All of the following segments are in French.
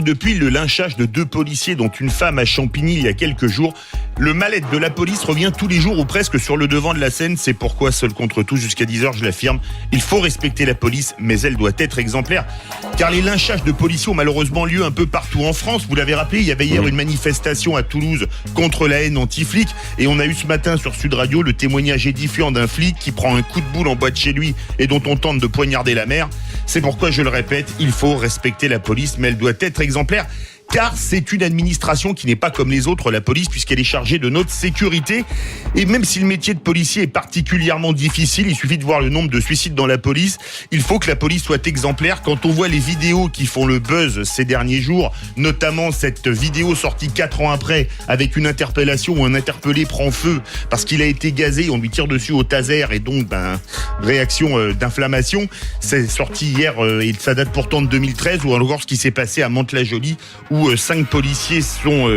depuis le lynchage de 2 policiers, dont une femme à Champigny il y a quelques jours, le mal-être de la police revient tous les jours ou presque sur le devant de la scène. C'est pourquoi, seul contre tous, jusqu'à 10h, je l'affirme, il faut respecter la police, mais elle doit être exemplaire. Car les lynchages de policiers ont malheureusement lieu un peu partout en France. Vous l'avez rappelé, il y avait hier une manifestation à Toulouse contre la haine anti-flic. Et on a eu ce matin sur Sud Radio le témoignage édifiant d'un flic qui prend un coup de boule en bas de chez lui et dont on tente de poignarder la mère. C'est pourquoi, je le répète, il faut respecter la police, mais elle doit être exemplaire. Car c'est une administration qui n'est pas comme les autres, la police, puisqu'elle est chargée de notre sécurité. Et même si le métier de policier est particulièrement difficile, il suffit de voir le nombre de suicides dans la police, il faut que la police soit exemplaire. Quand on voit les vidéos qui font le buzz ces derniers jours, notamment cette vidéo sortie 4 ans après, avec une interpellation où un interpellé prend feu parce qu'il a été gazé, on lui tire dessus au taser et donc réaction d'inflammation. C'est sorti hier et ça date pourtant de 2013, ou alors ce qui s'est passé à Mantes-la-Jolie, où 5 policiers sont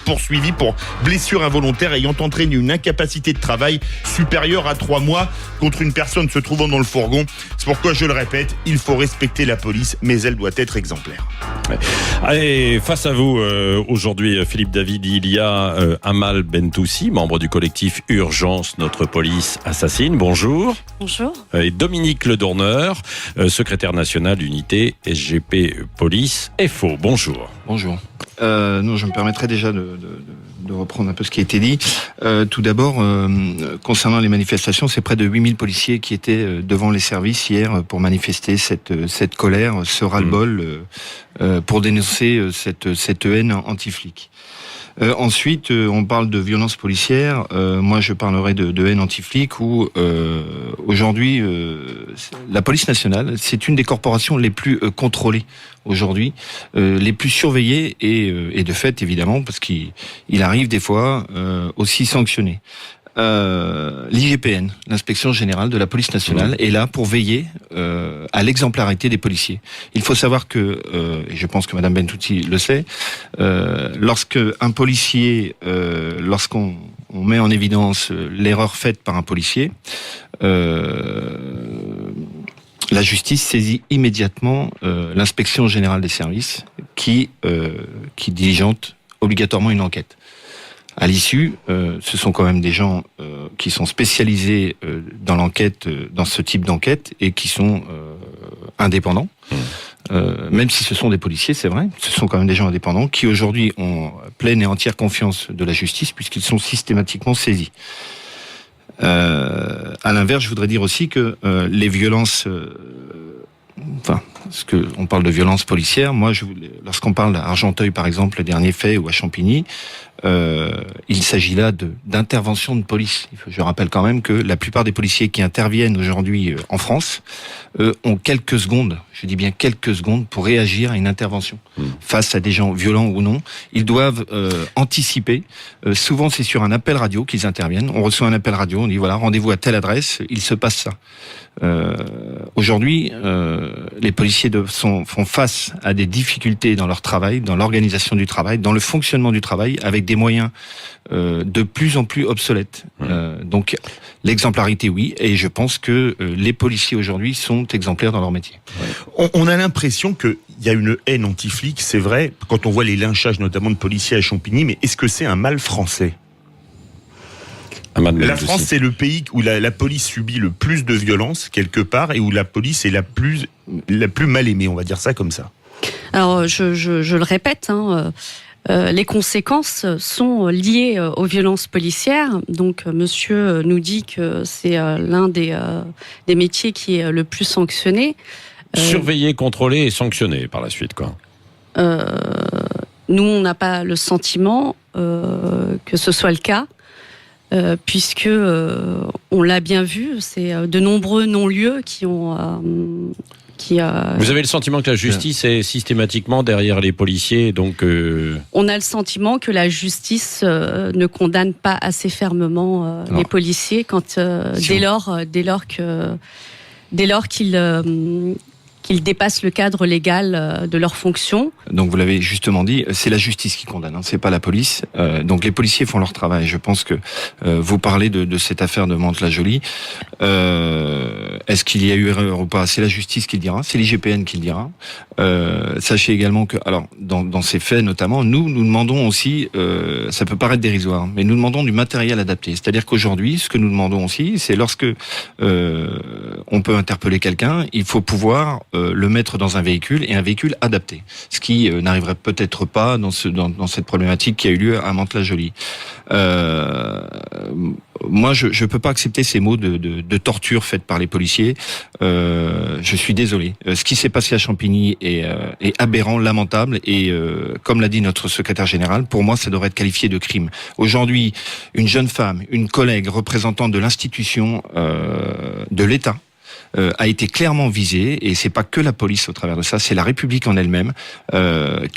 poursuivis pour blessure involontaire ayant entraîné une incapacité de travail supérieure à 3 mois contre une personne se trouvant dans le fourgon. C'est pourquoi, je le répète, il faut respecter la police, mais elle doit être exemplaire. Allez, face à vous, aujourd'hui, Philippe David, il y a Amal Bentoussi, membre du collectif Urgence, notre police assassine. Bonjour. Bonjour. Et Dominique Ledorneur, secrétaire national unité SGP Police FO. Bonjour. Bonjour. Non, je me permettrai déjà de reprendre un peu ce qui a été dit. Tout d'abord, concernant les manifestations, c'est près de 8000 policiers qui étaient devant les services hier pour manifester cette colère, ce ras-le-bol, pour dénoncer cette haine anti-flic. Ensuite, on parle de violence policière. Moi, je parlerai de haine anti-flic où aujourd'hui, la police nationale, c'est une des corporations les plus contrôlées aujourd'hui, les plus surveillées et de fait, évidemment, parce qu'il arrive des fois aussi sanctionné. L'IGPN, l'inspection générale de la police nationale, est là pour veiller à l'exemplarité des policiers. Il faut savoir que, et je pense que Madame Bentoussi le sait, lorsque un policier, lorsqu'on met en évidence l'erreur faite par un policier, la justice saisit immédiatement l'inspection générale des services qui diligente obligatoirement une enquête. À l'issue, ce sont quand même des gens qui sont spécialisés dans l'enquête, dans ce type d'enquête, et qui sont indépendants. Même si ce sont des policiers, c'est vrai, ce sont quand même des gens indépendants qui aujourd'hui ont pleine et entière confiance de la justice puisqu'ils sont systématiquement saisis. À l'inverse, je voudrais dire aussi que les violences, parce que on parle de violences policières, moi, lorsqu'on parle à Argenteuil, par exemple, le dernier fait, ou à Champigny, il s'agit là d'intervention de police. Je rappelle quand même que la plupart des policiers qui interviennent aujourd'hui en France ont quelques secondes, je dis bien quelques secondes, pour réagir à une intervention. Face à des gens violents ou non, ils doivent anticiper. Souvent, c'est sur un appel radio qu'ils interviennent. On reçoit un appel radio, on dit voilà, rendez-vous à telle adresse, il se passe ça. Aujourd'hui, les policiers font face à des difficultés dans leur travail, dans l'organisation du travail, dans le fonctionnement du travail, avec des moyens de plus en plus obsolètes. Donc, l'exemplarité, oui, et je pense que les policiers aujourd'hui sont exemplaires dans leur métier. On a l'impression qu'il y a une haine anti-flic, c'est vrai, quand on voit les lynchages notamment de policiers à Champigny, mais est-ce que c'est un mal français ? La France, c'est le pays où la police subit le plus de violence, quelque part, et où la police est la plus mal aimée, on va dire ça comme ça. Alors, je le répète, les conséquences sont liées aux violences policières. Donc, monsieur nous dit que c'est l'un des métiers qui est le plus sanctionné. Surveillé, contrôlé et sanctionné par la suite, quoi. Nous, on n'a pas le sentiment que ce soit le cas. Puisque on l'a bien vu, c'est de nombreux non-lieux qui ont... Vous avez le sentiment que la justice est systématiquement derrière les policiers, donc... On a le sentiment que la justice ne condamne pas assez fermement les policiers dès lors qu'ils ils dépassent le cadre légal de leurs fonctions. Donc vous l'avez justement dit, c'est la justice qui condamne, c'est pas la police. Donc les policiers font leur travail. Je pense que vous parlez de cette affaire de Mantes-la-Jolie. Est-ce qu'il y a eu erreur ou pas? C'est la justice qui le dira, c'est l'IGPN qui le dira. Sachez également que, alors dans ces faits notamment, nous demandons aussi, ça peut paraître dérisoire, mais nous demandons du matériel adapté. C'est-à-dire qu'aujourd'hui, ce que nous demandons aussi, c'est lorsque on peut interpeller quelqu'un, il faut pouvoir le mettre dans un véhicule et un véhicule adapté. Ce qui n'arriverait peut-être pas dans cette problématique qui a eu lieu à Mantes-la-Jolie. Moi, je peux pas accepter ces mots de torture faites par les policiers. Je suis désolé. Ce qui s'est passé à Champigny est aberrant, lamentable, et comme l'a dit notre secrétaire général, pour moi, ça devrait être qualifié de crime. Aujourd'hui, une jeune femme, une collègue représentante de l'institution de l'État, a été clairement visée, et c'est pas que la police au travers de ça, c'est la République en elle-même.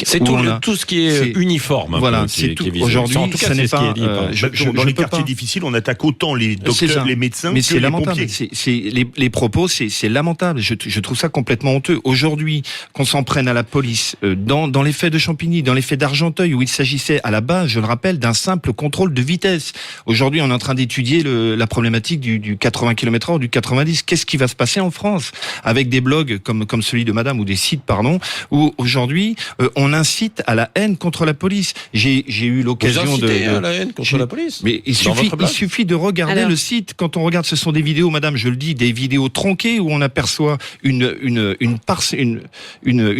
C'est tout ce qui est uniforme. Voilà, c'est tout. Aujourd'hui, en tout cas, ça n'est ce qui est dit, dans les quartiers difficiles, on attaque autant les docteurs, les médecins mais que c'est les lamentable. pompiers. Les propos, c'est lamentable. Je trouve ça complètement honteux. Aujourd'hui, qu'on s'en prenne à la police dans les faits de Champigny, dans les faits d'Argenteuil, où il s'agissait à la base, je le rappelle, d'un simple contrôle de vitesse. Aujourd'hui, on est en train d'étudier la problématique du 80 km/h ou du 90. Qu'est-ce qui va se passer en France avec des blogs comme celui de Madame, ou des sites, pardon, où aujourd'hui on incite à la haine contre la police. J'ai eu l'occasion à la haine contre la police. Mais il suffit de regarder le site. Quand on regarde, ce sont des vidéos, Madame, je le dis, des vidéos tronquées où on aperçoit une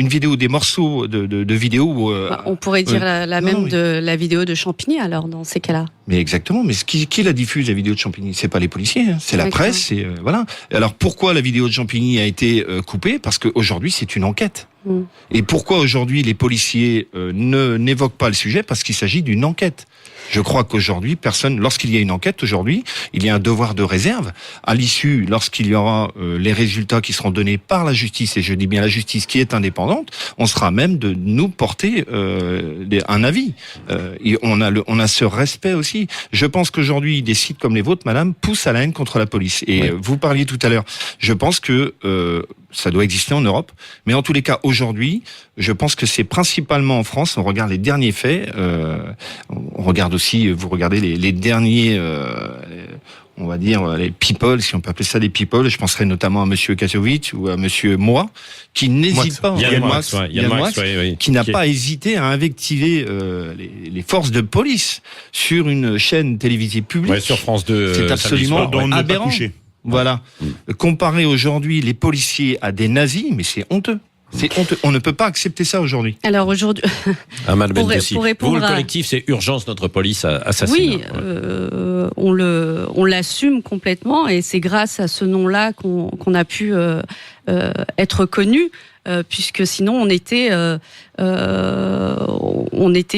vidéo, des morceaux de vidéos où, on pourrait dire de la vidéo de Champigny, alors, dans ces cas-là. Mais exactement. Mais qui la diffuse, la vidéo de Champigny? C'est pas les policiers, c'est la presse. Voilà. Alors pourquoi la vidéo de Champigny a été coupée? Parce qu'aujourd'hui, c'est une enquête. Et pourquoi aujourd'hui les policiers n'évoquent pas le sujet? Parce qu'il s'agit d'une enquête. Je crois qu'aujourd'hui, lorsqu'il y a une enquête aujourd'hui, il y a un devoir de réserve. À l'issue, lorsqu'il y aura les résultats qui seront donnés par la justice, et je dis bien la justice qui est indépendante, on sera même de nous porter un avis. Et on a ce respect aussi. Je pense qu'aujourd'hui, des sites comme les vôtres, Madame, poussent à la haine contre la police. Et vous parliez tout à l'heure. Je pense que ça doit exister en Europe, mais en tous les cas aujourd'hui, je pense que c'est principalement en France. On regarde les derniers faits, on regarde aussi, vous regardez les derniers, on va dire les people, si on peut appeler ça des people. Je penserais notamment à Monsieur Kasovic ou à Monsieur Moix, qui n'hésite pas, qui n'a pas hésité à invectiver les forces de police sur une chaîne télévisée publique. Sur France 2. C'est absolument aberrant. Voilà. Comparer aujourd'hui les policiers à des nazis, mais c'est honteux. C'est honteux. On ne peut pas accepter ça aujourd'hui. Alors aujourd'hui, Amal Bentoussi, vous, le collectif, c'est Urgence Notre Police Assassinat. Oui, on l'assume complètement, et c'est grâce à ce nom-là qu'on a pu être connu. Puisque sinon on était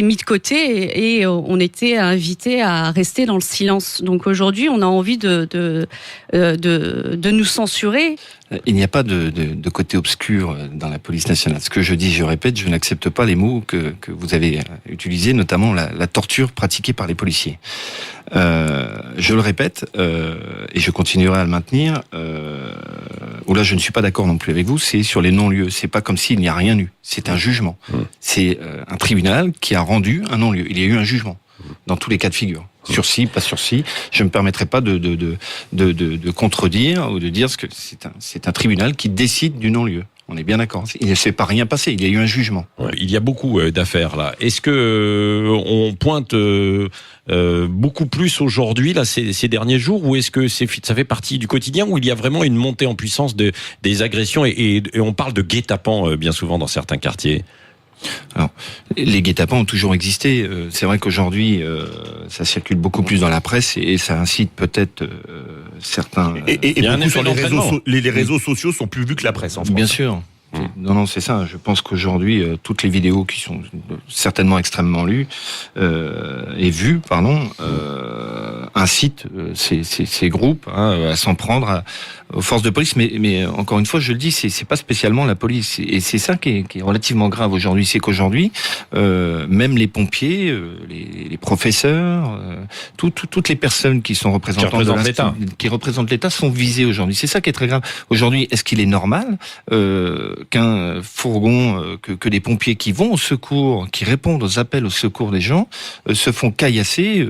mis de côté et on était invité à rester dans le silence. Donc aujourd'hui, on a envie de nous censurer. Il n'y a pas de côté obscur dans la police nationale. Ce que je dis, je répète, je n'accepte pas les mots que vous avez utilisés, notamment la torture pratiquée par les policiers. Je le répète, et je continuerai à le maintenir, où là je ne suis pas d'accord non plus avec vous, c'est sur les non-lieux. C'est pas comme s'il n'y a rien eu. C'est un jugement. C'est un tribunal qui a rendu un non-lieu. Il y a eu un jugement dans tous les cas de figure. Sursis, pas sursis. Je ne me permettrai pas de contredire ou de dire que c'est un tribunal qui décide du non-lieu. On est bien d'accord. Il ne s'est pas rien passé. Il y a eu un jugement. Il y a beaucoup d'affaires là. Est-ce que on pointe beaucoup plus aujourd'hui là ces derniers jours, ou est-ce que ça fait partie du quotidien, où il y a vraiment une montée en puissance des agressions et on parle de guet-apens bien souvent dans certains quartiers? Alors, les guet-apens ont toujours existé. C'est vrai qu'aujourd'hui, ça circule beaucoup plus dans la presse et ça incite peut-être certains. Et beaucoup sur les réseaux sociaux sont plus vus que la presse en France. Bien sûr. Non, c'est ça. Je pense qu'aujourd'hui, toutes les vidéos qui sont certainement extrêmement lues et vues, incitent ces groupes à s'en prendre aux forces de police. Mais encore une fois, je le dis, c'est pas spécialement la police. Et c'est ça qui est relativement grave aujourd'hui. C'est qu'aujourd'hui, même les pompiers, les professeurs, toutes les personnes qui sont représentantes qui représentent l'État sont visées aujourd'hui. C'est ça qui est très grave. Aujourd'hui, est-ce qu'il est normal qu'un fourgon, que des pompiers qui vont au secours, qui répondent aux appels au secours des gens, se font caillasser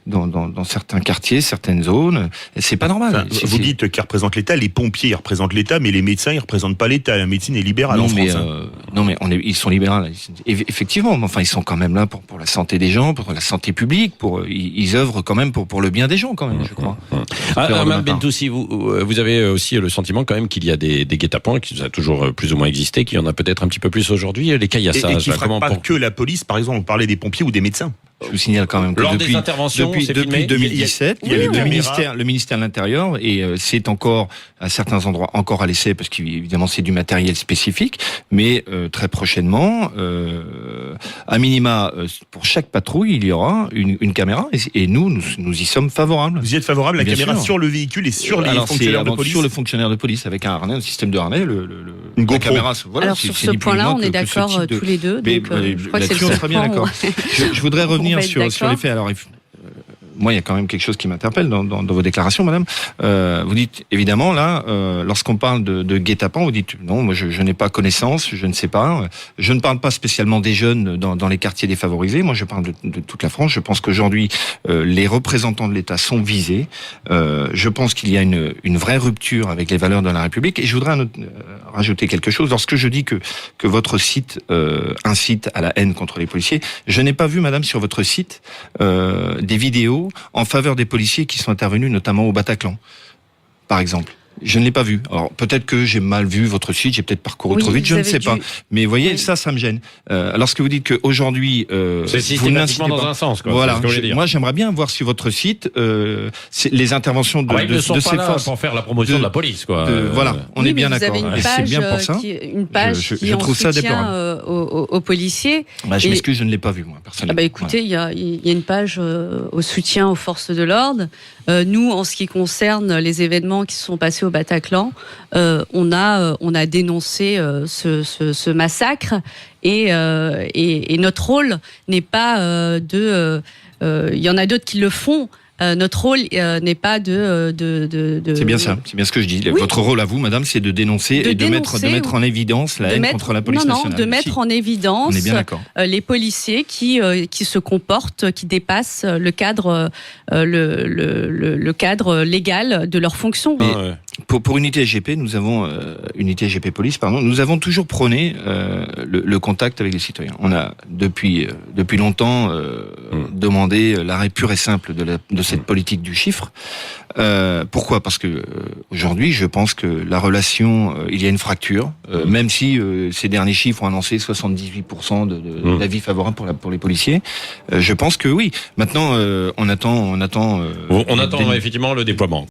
dans certains quartiers, certaines zones. C'est pas normal. Enfin, vous dites qu'ils représentent l'État, les pompiers ils représentent l'État, mais les médecins ils représentent pas l'État. La médecine est libérale en France. Non mais ils sont libéraux. Effectivement, mais enfin ils sont quand même là pour la santé des gens, pour la santé publique, ils œuvrent quand même pour le bien des gens quand même, je crois. Ahmad Bentoussi, vous avez aussi le sentiment quand même qu'il y a des guet-apens qui a toujours plus ou moins existé, qu'il y en a peut-être un petit peu plus aujourd'hui, les caillassages. Et qui ne frappent pas que la police, par exemple, on parlait des pompiers ou des médecins. Je vous signale quand même que lors des interventions, depuis 2017, il y a le ministère de l'Intérieur et c'est encore à certains endroits encore à l'essai parce qu'évidemment c'est du matériel spécifique, mais très prochainement, à minima pour chaque patrouille il y aura une caméra et nous y sommes favorables. Vous y êtes favorable à la caméra sur le véhicule et sur les fonctionnaires de police. Sur le fonctionnaire de police avec un harnais, un système de harnais, une la caméra. Voilà, alors sur ce point-là, on est d'accord tous les deux. Donc, je crois que c'est le seul bien d'accord. Je voudrais revenir sur les faits. Alors, moi, il y a quand même quelque chose qui m'interpelle dans vos déclarations, madame. Vous dites, évidemment, là, lorsqu'on parle de guet-apens, vous dites, non, moi, je n'ai pas connaissance, je ne sais pas. Je ne parle pas spécialement des jeunes dans les quartiers défavorisés. Moi, je parle de toute la France. Je pense qu'aujourd'hui, les représentants de l'État sont visés. Je pense qu'il y a une vraie rupture avec les valeurs de la République. Et je voudrais rajouter quelque chose. Lorsque je dis que votre site incite à la haine contre les policiers, je n'ai pas vu, madame, sur votre site, des vidéos en faveur des policiers qui sont intervenus notamment au Bataclan, par exemple. Je ne l'ai pas vu. Alors peut-être que j'ai mal vu votre site, j'ai peut-être parcouru trop vite, je ne sais pas. Mais vous voyez, ça me gêne. Lorsque vous dites qu'aujourd'hui, c'est systématiquement dans un sens, quoi. Voilà. Moi, j'aimerais bien voir sur votre site les interventions de ces forces pour faire la promotion de la police, quoi. Voilà, on est bien d'accord. C'est bien pour ça. Une page qui je trouve ça déplorable aux policiers. Je m'excuse, je ne l'ai pas vu moi personnellement. Écoutez, il y a une page au soutien aux forces de l'ordre. Nous, en ce qui concerne les événements qui se sont passés au Bataclan, on a dénoncé ce massacre et notre rôle n'est pas il y en a d'autres qui le font. Notre rôle n'est pas de... C'est bien ça, c'est bien ce que je dis. Oui. Votre rôle à vous, madame, c'est de dénoncer et de mettre en évidence la haine contre la police nationale. De mettre en évidence les policiers qui se comportent, qui dépassent le cadre légal de leur fonction. Mais pour Unité SGP, nous avons Unité SGP Police, nous avons toujours prôné le contact avec les citoyens. On a depuis longtemps demandé l'arrêt pur et simple de cette politique du chiffre. Pourquoi ? Parce que aujourd'hui, je pense que la relation, il y a une fracture, même si ces derniers chiffres ont annoncé 78% d'avis favorables pour les policiers. Je pense que oui. Maintenant, on attend effectivement le déploiement.